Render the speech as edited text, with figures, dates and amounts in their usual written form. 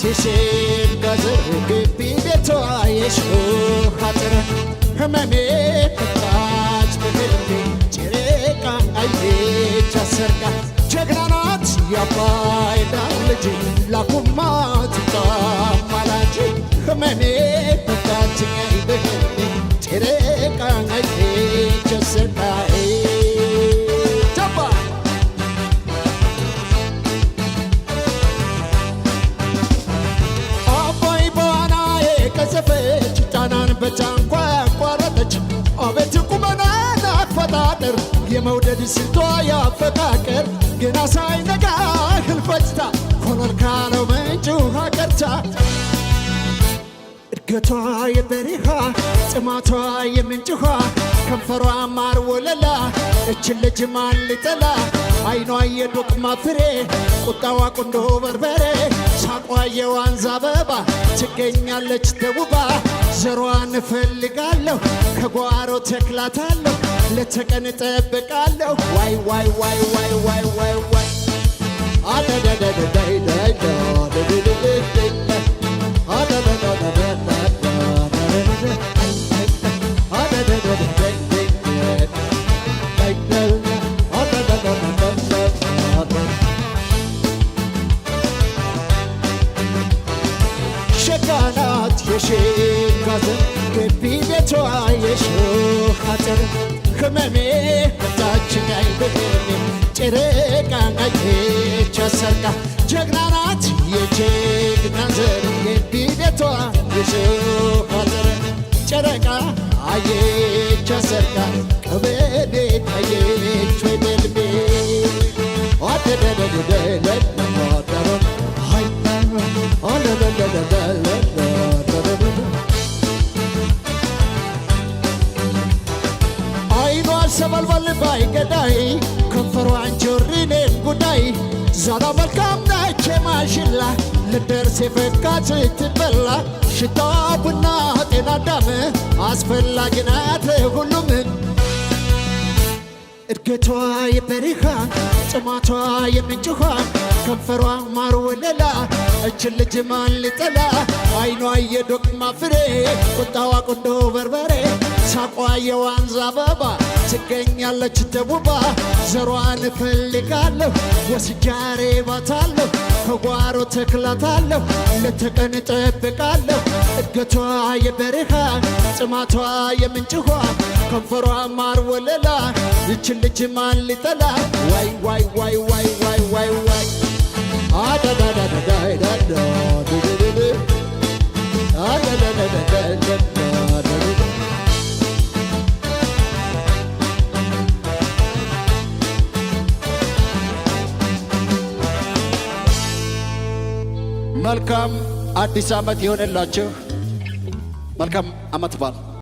ትሽን ጋዘር ግቢ ቤቷ የሾህ አጥር ህመሜ ተጣች በህልሜ ጨረቃ አየች አሰርቃ ጀግና ናት የአባይ ዳር ልጅ ላኩማት ታማላጅ ህመሜ ተጣች በህልሜ ጨረቃ አየች አሰርቃ በጫንኳ ያቋረጠች አቤት ቁመናን አፈጣጠር የመውደድ ስልቷ ያፈቃቀር ገና ሳይነጋ ህልፈጅታ ኮሎል ካለው ምንጭ ውሃ ቀርታ እድገቷ የበረሃ ጥማቷ የምንጭ ውሃ ከንፈሯ ማር ወለላ እችን ልጅ ማን ሊጠላ አይኗ የዶቅማ ፍሬ ቁጣዋ ቁንዶ በርበሬ ሳቋ የዋንዛ አበባ ትገኛለች ተውባ ዘሯን እፈልጋለሁ ከጓሮ ተክላታለሁ ለተቀን እጠብቃለሁ ዋይ ዋይ ዋይ ዋይ ዋይ ዋይ ዋይ ሸጋናት የሺህ ጋዘር ግቢ ቤቷ የሾህ አጥር ህመሜ መጣችኝ በህልሜ ጨረቃ አየች አሰርቃ ጀግና ናት የጀግና ዘር ግቢ ቤቷ የሾህ አጥር ጨረቃ አየች አሰርቃ ቀበሌ አየች ወይ በልቤ አይኗ ሰበልበል ባይ ገዳይ ከንፈሯን ጆሪኔን ጉዳይ ዛላ መልካም ነች ማሽላ ልደርስ የፈካች ትበላ ሽታዋ ቡና ጤና ዳም አስፈላጊ ናት ሁሉም እድገቷ የበረሃ ጥማቷ የምንጭ ውሃ ከንፈሯ ማር ወለላ እችን ልጅ ማን ሊጠላ አይኗ የዶቅማ ፍሬ ቁጣዋ ቁንዶ በርበሬ ሳቋ የዋንዛ አበባ ትገኛለች ተውባ ዘሯን እፈልጋለሁ ወስጃሬ ባታለሁ ከጓሮ ተክላታለሁ ለተቀን እጠብቃለሁ እድገቷ የበረሃ ጥማቷ የምንጭ ውሃ ከንፈሯ ማር ወለላ ይችን ልጅ ማን ሊጠላ ዋይ ዋይ ዋይ ዋይ ዋይ ዋይ ዋይ መልካም አዲስ ዓመት ይሆንላችሁ። መልካም ዓመት በዓል